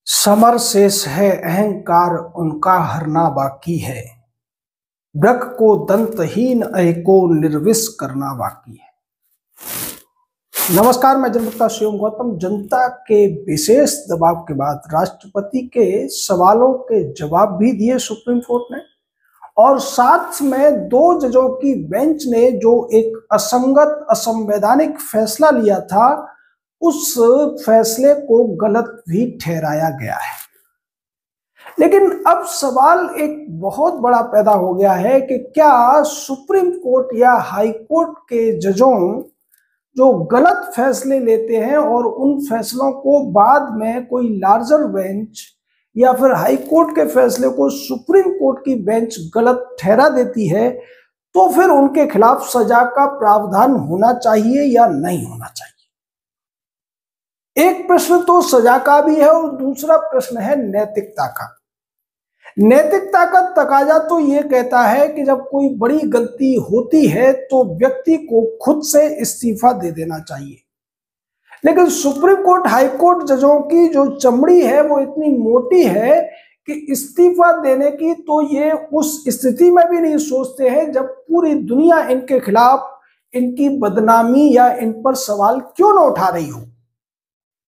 Summer शेष है अहंकार उनका हरना बाकी है। ब्रक को दंतहीन अय को निर्विष करना बाकी है। नमस्कार, मैं जनता शिवम गौतम। जनता के विशेष दबाव के बाद राष्ट्रपति के सवालों के जवाब भी दिए सुप्रीम कोर्ट ने, और साथ में दो जजों की बेंच ने जो एक असंगत असंवैधानिक फैसला लिया था, उस फैसले को गलत भी ठहराया गया है। लेकिन अब सवाल एक बहुत बड़ा पैदा हो गया है कि क्या सुप्रीम कोर्ट या हाई कोर्ट के जजों जो गलत फैसले लेते हैं और उन फैसलों को बाद में कोई लार्जर बेंच या फिर हाई कोर्ट के फैसले को सुप्रीम कोर्ट की बेंच गलत ठहरा देती है, तो फिर उनके खिलाफ सजा का प्रावधान होना चाहिए या नहीं होना चाहिए। एक प्रश्न तो सजा का भी है और दूसरा प्रश्न है नैतिकता का। नैतिकता का तकाजा तो ये कहता है कि जब कोई बड़ी गलती होती है तो व्यक्ति को खुद से इस्तीफा दे देना चाहिए। लेकिन सुप्रीम कोर्ट हाई कोर्ट जजों की जो चमड़ी है वो इतनी मोटी है कि इस्तीफा देने की तो ये उस स्थिति में भी नहीं सोचते हैं जब पूरी दुनिया इनके खिलाफ इनकी बदनामी या इन पर सवाल क्यों न उठा रही हो।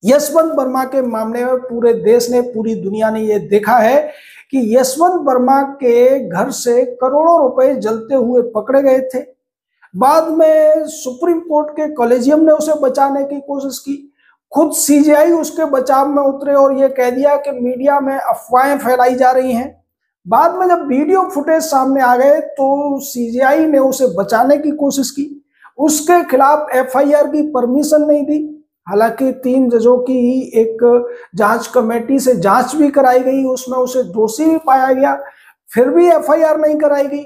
यशवंत वर्मा के मामले में पूरे देश ने, पूरी दुनिया ने यह देखा है कि यशवंत वर्मा के घर से करोड़ों रुपए जलते हुए पकड़े गए थे। बाद में सुप्रीम कोर्ट के कॉलेजियम ने उसे बचाने की कोशिश की, खुद सीजेआई उसके बचाव में उतरे और यह कह दिया कि मीडिया में अफवाहें फैलाई जा रही हैं। बाद में जब वीडियो फुटेज सामने आ गए तो सीजेआई ने उसे बचाने की कोशिश की, उसके खिलाफ एफआईआर की परमिशन नहीं दी। हालांकि 3 जजों की एक जांच कमेटी से जांच भी कराई गई, उसमें उसे दोषी भी पाया गया, फिर भी एफआईआर नहीं कराई गई।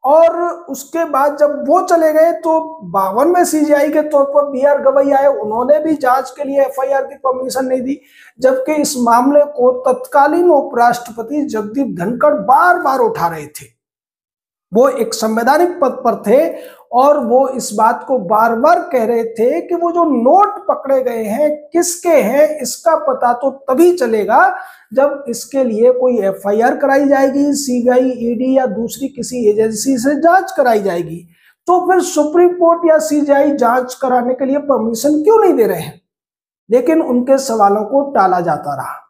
और उसके बाद जब वो चले गए तो 52वें सीजेआई के तौर पर बीआर गवई आए, उन्होंने भी जांच के लिए एफआईआर की परमिशन नहीं दी, जबकि इस मामले को तत्कालीन उपराष्ट्रपति जगदीप धनखड़ बार बार उठा रहे थे। वो एक संवैधानिक पद पर थे और वो इस बात को बार बार कह रहे थे कि वो जो नोट पकड़े गए हैं किसके हैं इसका पता तो तभी चलेगा जब इसके लिए कोई एफआईआर कराई जाएगी, सीबीआई, ईडी या दूसरी किसी एजेंसी से जांच कराई जाएगी। तो फिर सुप्रीम कोर्ट या सीबीआई जांच कराने के लिए परमिशन क्यों नहीं दे रहे हैं? लेकिन उनके सवालों को टाला जाता रहा।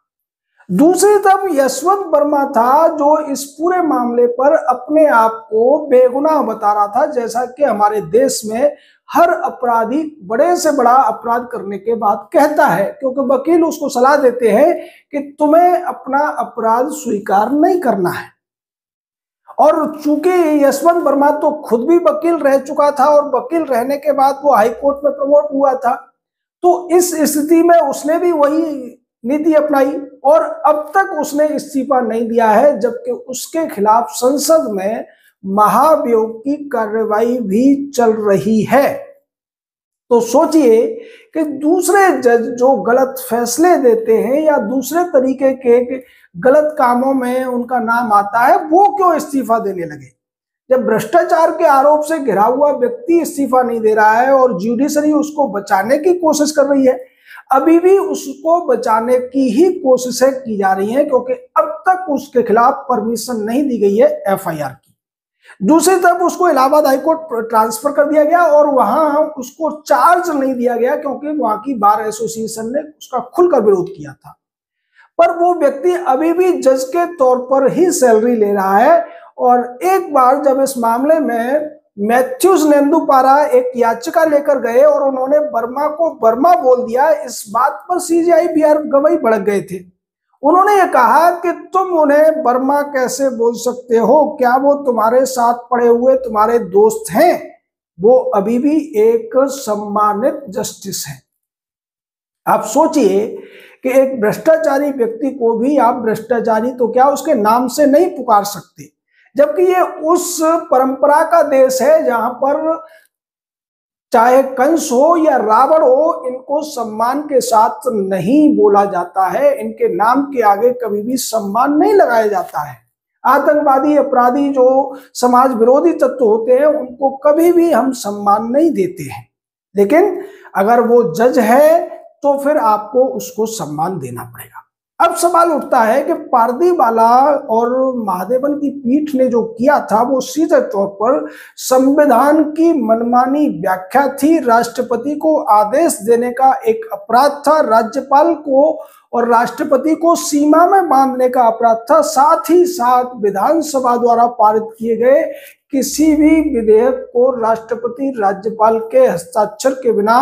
दूसरी तरफ यशवंत वर्मा था जो इस पूरे मामले पर अपने आप को बेगुनाह बता रहा था, जैसा कि हमारे देश में हर अपराधी बड़े से बड़ा अपराध करने के बाद कहता है, क्योंकि वकील उसको सलाह देते हैं कि तुम्हें अपना अपराध स्वीकार नहीं करना है। और चूंकि यशवंत वर्मा तो खुद भी वकील रह चुका था और वकील रहने के बाद वो हाई कोर्ट में प्रमोट हुआ था, तो इस स्थिति में उसने भी वही नीति अपनाई और अब तक उसने इस्तीफा नहीं दिया है, जबकि उसके खिलाफ संसद में महाभियोग की कार्रवाई भी चल रही है। तो सोचिए कि दूसरे जज जो गलत फैसले देते हैं या दूसरे तरीके के गलत कामों में उनका नाम आता है, वो क्यों इस्तीफा देने लगे। जब भ्रष्टाचार के आरोप से घिरा हुआ व्यक्ति इस्तीफा नहीं दे रहा है और ज्यूडिशरी उसको बचाने की कोशिश कर रही है, अभी भी उसको बचाने की ही कोशिशें की जा रही हैं, क्योंकि अब तक उसके खिलाफ परमिशन नहीं दी गई है एफआईआर की। दूसरी तरफ उसको इलाहाबाद हाईकोर्ट ट्रांसफर कर दिया गया और वहां उसको चार्ज नहीं दिया गया, क्योंकि वहां की बार एसोसिएशन ने उसका खुलकर विरोध किया था। पर वो व्यक्ति अभी भी जज के तौर पर ही सैलरी ले रहा है। और एक बार जब इस मामले में मैथ्यूज नेंदुपारा एक याचिका लेकर गए और उन्होंने वर्मा को वर्मा बोल दिया, इस बात पर सीजेआई बीआर गवई भड़क गए थे। उन्होंने ये कहा कि तुम उन्हें वर्मा कैसे बोल सकते हो, क्या वो तुम्हारे साथ पड़े हुए तुम्हारे दोस्त हैं? वो अभी भी एक सम्मानित जस्टिस है। आप सोचिए कि एक भ्रष्टाचारी व्यक्ति को भी आप भ्रष्टाचारी तो क्या उसके नाम से नहीं पुकार सकते, जबकि ये उस परंपरा का देश है जहां पर चाहे कंस हो या रावण हो, इनको सम्मान के साथ नहीं बोला जाता है, इनके नाम के आगे कभी भी सम्मान नहीं लगाया जाता है। आतंकवादी, अपराधी, जो समाज विरोधी तत्व होते हैं, उनको कभी भी हम सम्मान नहीं देते हैं। लेकिन अगर वो जज है तो फिर आपको उसको सम्मान देना पड़ेगा। अब सवाल उठता है कि पारदीवाला और महादेवन की पीठ ने जो किया था वो सीधे तौर पर संविधान की मनमानी व्याख्या थी, राष्ट्रपति को आदेश देने का एक अपराध था, राज्यपाल को और राष्ट्रपति को सीमा में बांधने का अपराध था। साथ ही साथ विधानसभा द्वारा पारित किए गए किसी भी विधेयक को राष्ट्रपति राज्यपाल के हस्ताक्षर के बिना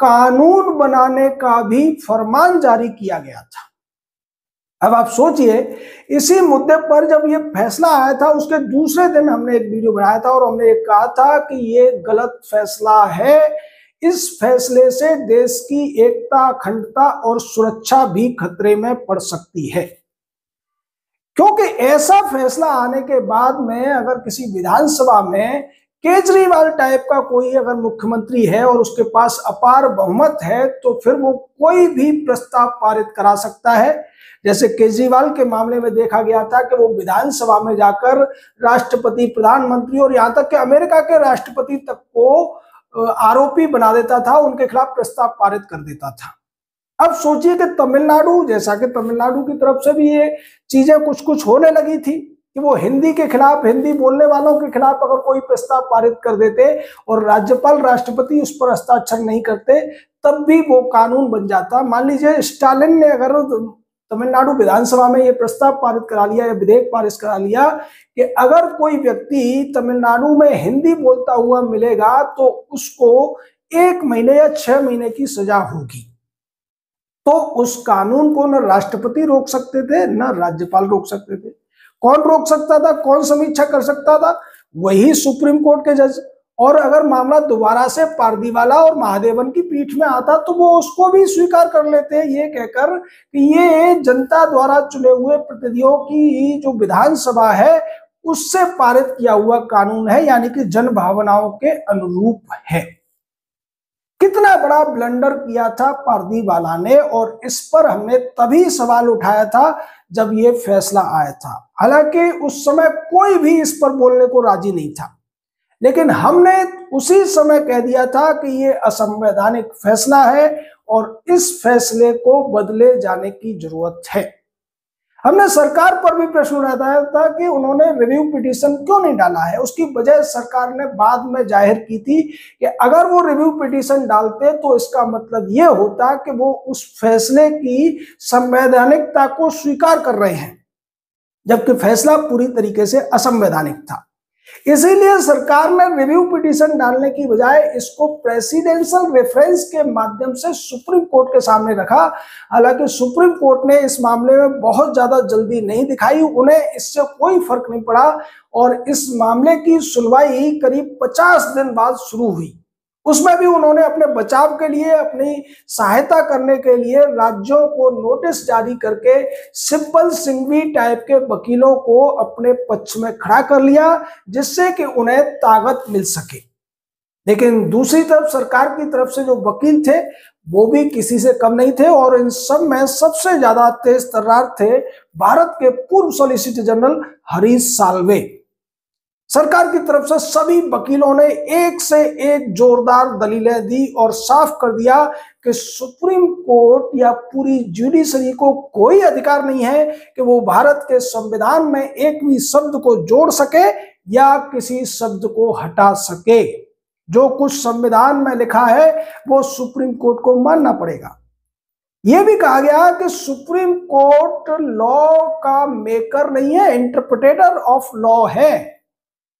कानून बनाने का भी फरमान जारी किया गया था। अब आप सोचिए, इसी मुद्दे पर जब ये फैसला आया था उसके दूसरे दिन हमने एक वीडियो बनाया था और हमने एक कहा था कि ये गलत फैसला है, इस फैसले से देश की एकता, अखंडता और सुरक्षा भी खतरे में पड़ सकती है। क्योंकि ऐसा फैसला आने के बाद में अगर किसी विधानसभा में केजरीवाल टाइप का कोई अगर मुख्यमंत्री है और उसके पास अपार बहुमत है तो फिर वो कोई भी प्रस्ताव पारित करा सकता है। जैसे केजरीवाल के मामले में देखा गया था कि वो विधानसभा में जाकर राष्ट्रपति, प्रधानमंत्री और यहां तक कि अमेरिका के राष्ट्रपति तक को आरोपी बना देता था, उनके खिलाफ प्रस्ताव पारित कर देता था। अब सोचिए कि तमिलनाडु, जैसा कि तमिलनाडु की तरफ से भी ये चीजें कुछ कुछ होने लगी थी कि वो हिंदी के खिलाफ, हिंदी बोलने वालों के खिलाफ अगर कोई प्रस्ताव पारित कर देते और राज्यपाल, राष्ट्रपति उस पर हस्ताक्षर नहीं करते तब भी वो कानून बन जाता। मान लीजिए स्टालिन ने अगर तमिलनाडु विधानसभा में ये प्रस्ताव पारित करा लिया या विधेयक पारित करा लिया कि अगर कोई व्यक्ति तमिलनाडु में हिंदी बोलता हुआ मिलेगा तो उसको 1 महीने या 6 महीने की सजा होगी, तो उस कानून को न राष्ट्रपति रोक सकते थे न राज्यपाल रोक सकते थे। कौन रोक सकता था, कौन समीक्षा कर सकता था? वही सुप्रीम कोर्ट के जज। और अगर मामला दोबारा से पारदीवाला और महादेवन की पीठ में आता तो वो उसको भी स्वीकार कर लेते हैं, ये कहकर कि ये जनता द्वारा चुने हुए प्रतिनिधियों की जो विधानसभा है उससे पारित किया हुआ कानून है, यानी कि जन भावनाओं के अनुरूप है। कितना बड़ा ब्लंडर किया था पारदीवाला ने, और इस पर हमने तभी सवाल उठाया था जब ये फैसला आया था। हालांकि उस समय कोई भी इस पर बोलने को राजी नहीं था, लेकिन हमने उसी समय कह दिया था कि ये असंवैधानिक फैसला है और इस फैसले को बदले जाने की जरूरत है। हमने सरकार पर भी प्रश्न उठाया था कि उन्होंने रिव्यू पिटीशन क्यों नहीं डाला है। उसकी वजह सरकार ने बाद में जाहिर की थी कि अगर वो रिव्यू पिटीशन डालते तो इसका मतलब ये होता कि वो उस फैसले की संवैधानिकता को स्वीकार कर रहे हैं, जबकि फैसला पूरी तरीके से असंवैधानिक था। इसीलिए सरकार ने रिव्यू पिटीशन डालने की बजाय इसको प्रेसिडेंशियल रेफरेंस के माध्यम से सुप्रीम कोर्ट के सामने रखा। हालांकि सुप्रीम कोर्ट ने इस मामले में बहुत ज्यादा जल्दी नहीं दिखाई, उन्हें इससे कोई फर्क नहीं पड़ा और इस मामले की सुनवाई करीब 50 दिन बाद शुरू हुई। उसमें भी उन्होंने अपने बचाव के लिए, अपनी सहायता करने के लिए राज्यों को नोटिस जारी करके सिब्बल सिंघवी टाइप के वकीलों को अपने पक्ष में खड़ा कर लिया, जिससे कि उन्हें ताकत मिल सके। लेकिन दूसरी तरफ सरकार की तरफ से जो वकील थे वो भी किसी से कम नहीं थे, और इन सब में सबसे ज्यादा तेज तर्रार थे भारत के पूर्व सॉलिसिटर जनरल हरीश साल्वे। सरकार की तरफ से सभी वकीलों ने एक से एक जोरदार दलीलें दी और साफ कर दिया कि सुप्रीम कोर्ट या पूरी जुडिशरी को कोई अधिकार नहीं है कि वो भारत के संविधान में एक भी शब्द को जोड़ सके या किसी शब्द को हटा सके। जो कुछ संविधान में लिखा है वो सुप्रीम कोर्ट को मानना पड़ेगा। यह भी कहा गया कि सुप्रीम कोर्ट लॉ का मेकर नहीं है, इंटरप्रिटेटर ऑफ लॉ है।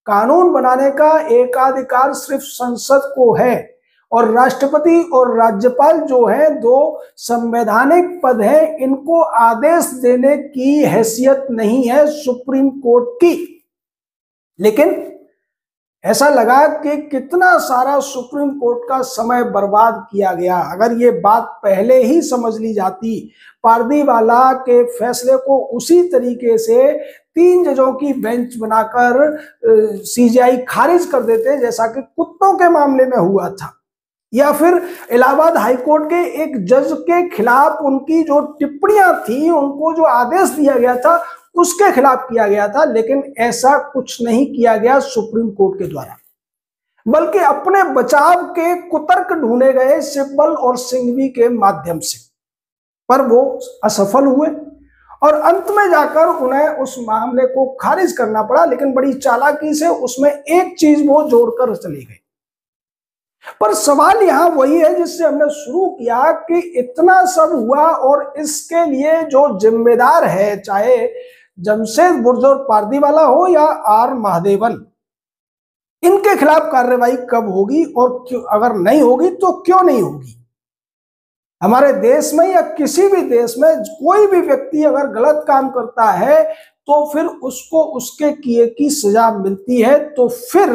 कानून बनाने का एकाधिकार सिर्फ संसद को है, और राष्ट्रपति और राज्यपाल जो है दो संवैधानिक पद हैं, इनको आदेश देने की हैसियत नहीं है सुप्रीम कोर्ट की। लेकिन ऐसा लगा कि कितना सारा सुप्रीम कोर्ट का समय बर्बाद किया गया। अगर ये बात पहले ही समझ ली जाती, पारदीवाला के फैसले को उसी तरीके से 3 जजों की बेंच बनाकर सीजीआई खारिज कर देते जैसा कि कुत्तों के मामले में हुआ था, या फिर इलाहाबाद हाईकोर्ट के एक जज के खिलाफ उनकी जो टिप्पणियां थी, उनको जो आदेश दिया गया था उसके खिलाफ किया गया था, लेकिन ऐसा कुछ नहीं किया गया सुप्रीम कोर्ट के द्वारा, बल्कि अपने बचाव के कुतर्क ढूंढे गए सिब्बल और सिंघवी के माध्यम से, पर वो असफल हुए। और अंत में जाकर उन्हें उस मामले को खारिज करना पड़ा, लेकिन बड़ी चालाकी से उसमें एक चीज वो जोड़कर चली गई। पर सवाल यहां वही है जिससे हमने शुरू किया कि इतना सब हुआ और इसके लिए जो जिम्मेदार है, चाहे जमशेद बुर्ज और पारदीवाला हो या आर महादेवन, इनके खिलाफ कार्रवाई कब होगी और क्यों, अगर नहीं होगी तो क्यों नहीं होगी। हमारे देश में या किसी भी देश में कोई भी व्यक्ति अगर गलत काम करता है तो फिर उसको उसके किए की सजा मिलती है। तो फिर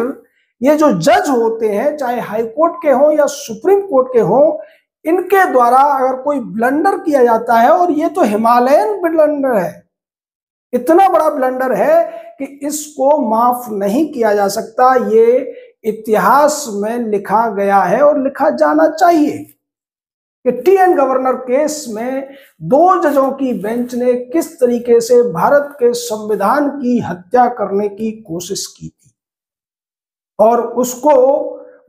ये जो जज होते हैं, चाहे हाई कोर्ट के हो या सुप्रीम कोर्ट के हो, इनके द्वारा अगर कोई ब्लंडर किया जाता है, और ये तो हिमालयन ब्लंडर है, इतना बड़ा ब्लंडर है कि इसको माफ नहीं किया जा सकता। ये इतिहास में लिखा गया है और लिखा जाना चाहिए कि टी.एन. गवर्नर केस में 2 जजों की बेंच ने किस तरीके से भारत के संविधान की हत्या करने की कोशिश की थी, और उसको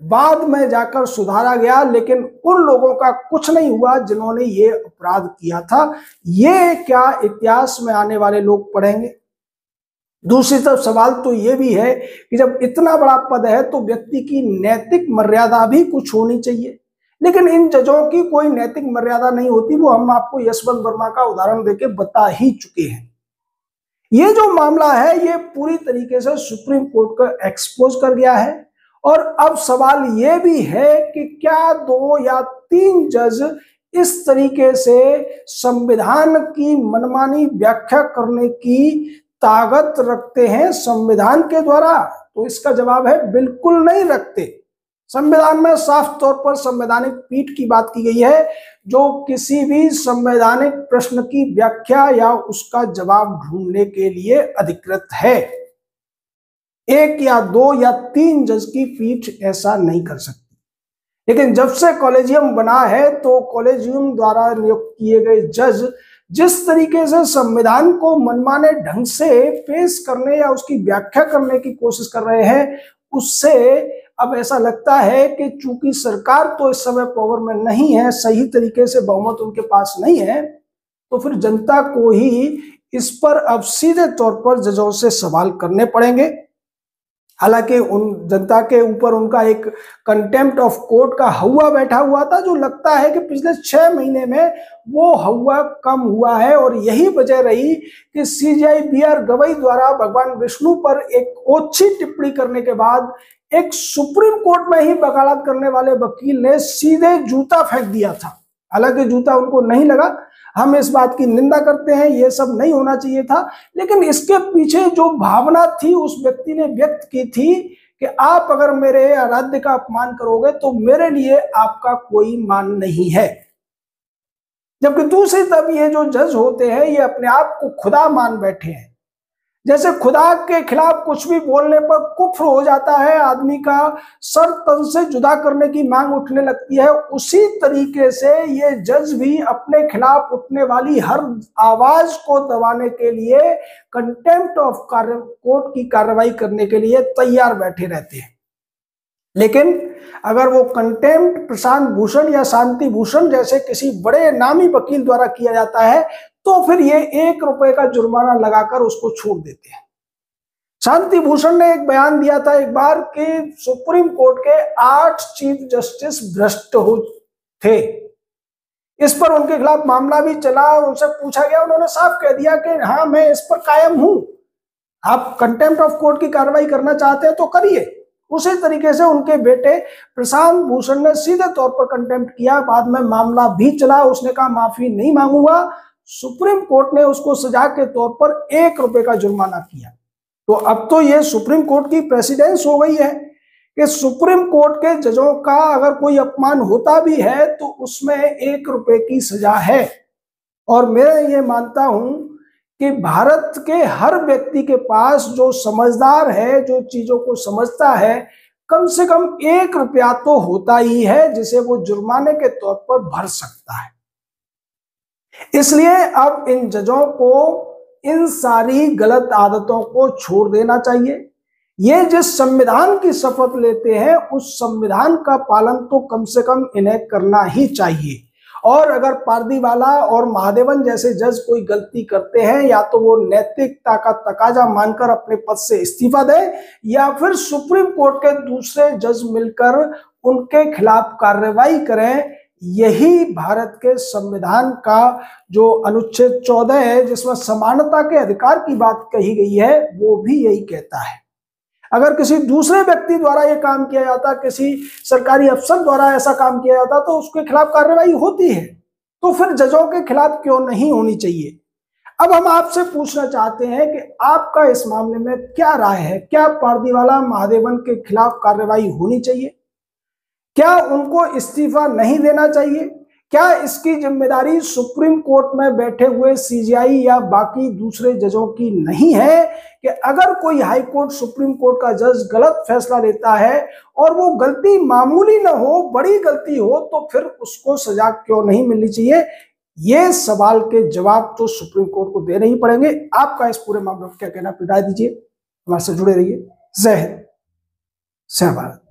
बाद में जाकर सुधारा गया, लेकिन उन लोगों का कुछ नहीं हुआ जिन्होंने ये अपराध किया था। ये क्या इतिहास में आने वाले लोग पढ़ेंगे। दूसरी तरफ सवाल तो ये भी है कि जब इतना बड़ा पद है तो व्यक्ति की नैतिक मर्यादा भी कुछ होनी चाहिए, लेकिन इन जजों की कोई नैतिक मर्यादा नहीं होती। वो हम आपको यशवंत वर्मा का उदाहरण देके बता ही चुके हैं। ये जो मामला है ये पूरी तरीके से सुप्रीम कोर्ट को एक्सपोज कर गया है, और अब सवाल ये भी है कि क्या 2 या 3 जज इस तरीके से संविधान की मनमानी व्याख्या करने की ताकत रखते हैं संविधान के द्वारा। तो इसका जवाब है बिल्कुल नहीं रखते। संविधान में साफ तौर पर संवैधानिक पीठ की बात की गई है, जो किसी भी संवैधानिक प्रश्न की व्याख्या या उसका जवाब ढूंढने के लिए अधिकृत है। 1 या 2 या 3 जज की पीठ ऐसा नहीं कर सकती। लेकिन जब से कॉलेजियम बना है तो कॉलेजियम द्वारा नियुक्त किए गए जज जिस तरीके से संविधान को मनमाने ढंग से पेश करने या उसकी व्याख्या करने की कोशिश कर रहे हैं, उससे अब ऐसा लगता है कि चूंकि सरकार तो इस समय पावर में नहीं है, सही तरीके से बहुमत उनके पास नहीं है, तो फिर जनता को ही इस पर अब सीधे तौर पर जजों से सवाल करने पड़ेंगे। हालांकि उन जनता के ऊपर उनका एक कंटेम्प्ट ऑफ कोर्ट का हवा बैठा हुआ था, जो लगता है कि पिछले 6 महीने में वो हवा कम हुआ है, और यही वजह रही कि सीजेआई बी.आर. गवई द्वारा भगवान विष्णु पर एक ओछी टिप्पणी करने के बाद एक सुप्रीम कोर्ट में ही वकालत करने वाले वकील ने सीधे जूता फेंक दिया था। हालांकि जूता उनको नहीं लगा, हम इस बात की निंदा करते हैं, ये सब नहीं होना चाहिए था, लेकिन इसके पीछे जो भावना थी उस व्यक्ति ने व्यक्त की थी कि आप अगर मेरे आराध्य का अपमान करोगे तो मेरे लिए आपका कोई मान नहीं है। जबकि दूसरी तरफ ये जो जज होते हैं ये अपने आप को खुदा मान बैठे हैं। जैसे खुदा के खिलाफ कुछ भी बोलने पर कुफ्र हो जाता है, आदमी का सर तन से जुदा करने की मांग उठने लगती है, उसी तरीके से ये जज भी अपने खिलाफ उठने वाली हर आवाज को दबाने के लिए कंटेम्प्ट ऑफ कोर्ट की कार्रवाई करने के लिए तैयार बैठे रहते हैं। लेकिन अगर वो कंटेम्प्ट प्रशांत भूषण या शांति भूषण जैसे किसी बड़े नामी वकील द्वारा किया जाता है तो फिर ये 1 रुपए का जुर्माना लगाकर उसको छोड़ देते हैं। शांति भूषण ने एक बयान दिया था एक बार कि सुप्रीम कोर्ट के 8 चीफ जस्टिस भ्रष्ट हो थे। इस पर उनके खिलाफ मामला भी चला, उनसे पूछा गया, उन्होंने साफ कह दिया कि हाँ मैं इस पर कायम हूं, आप कंटेम्प्ट ऑफ कोर्ट की कार्रवाई करना चाहते हैं तो करिए। उसी तरीके से उनके बेटे प्रशांत भूषण ने सीधे तौर पर कंटेम्प्ट किया, बाद में मामला भी चला, उसने कहा माफी नहीं मांगूंगा, सुप्रीम कोर्ट ने उसको सजा के तौर पर 1 रुपए का जुर्माना किया। तो अब तो ये सुप्रीम कोर्ट की प्रेसिडेंस हो गई है कि सुप्रीम कोर्ट के जजों का अगर कोई अपमान होता भी है तो उसमें 1 रुपए की सजा है। और मैं ये मानता हूं कि भारत के हर व्यक्ति के पास जो समझदार है, जो चीजों को समझता है, कम से कम 1 रुपया तो होता ही है जिसे वो जुर्माने के तौर पर भर सकता है। इसलिए अब इन जजों को इन सारी गलत आदतों को छोड़ देना चाहिए। ये जिस संविधान की शपथ लेते हैं उस संविधान का पालन तो कम से कम इन्हें करना ही चाहिए। और अगर पारदीवाला और महादेवन जैसे जज कोई गलती करते हैं, या तो वो नैतिकता का तकाजा मानकर अपने पद से इस्तीफा दें, या फिर सुप्रीम कोर्ट के दूसरे जज मिलकर उनके खिलाफ कार्रवाई करें। यही भारत के संविधान का जो अनुच्छेद 14 है, जिसमें समानता के अधिकार की बात कही गई है, वो भी यही कहता है। अगर किसी दूसरे व्यक्ति द्वारा यह काम किया जाता, किसी सरकारी अफसर द्वारा ऐसा काम किया जाता, तो उसके खिलाफ कार्रवाई होती है, तो फिर जजों के खिलाफ क्यों नहीं होनी चाहिए। अब हम आपसे पूछना चाहते हैं कि आपका इस मामले में क्या राय है। क्या पारदीवाला महादेवन के खिलाफ कार्रवाई होनी चाहिए? क्या उनको इस्तीफा नहीं देना चाहिए? क्या इसकी जिम्मेदारी सुप्रीम कोर्ट में बैठे हुए सीजेआई या बाकी दूसरे जजों की नहीं है कि अगर कोई हाई कोर्ट, सुप्रीम कोर्ट का जज गलत फैसला लेता है और वो गलती मामूली ना हो, बड़ी गलती हो, तो फिर उसको सजा क्यों नहीं मिलनी चाहिए? ये सवाल के जवाब तो सुप्रीम कोर्ट को देने ही पड़ेंगे। आपका इस पूरे मामले में क्या कहना, राय दीजिए। हमारे से जुड़े रहिए। जय हिंद, जय भारत।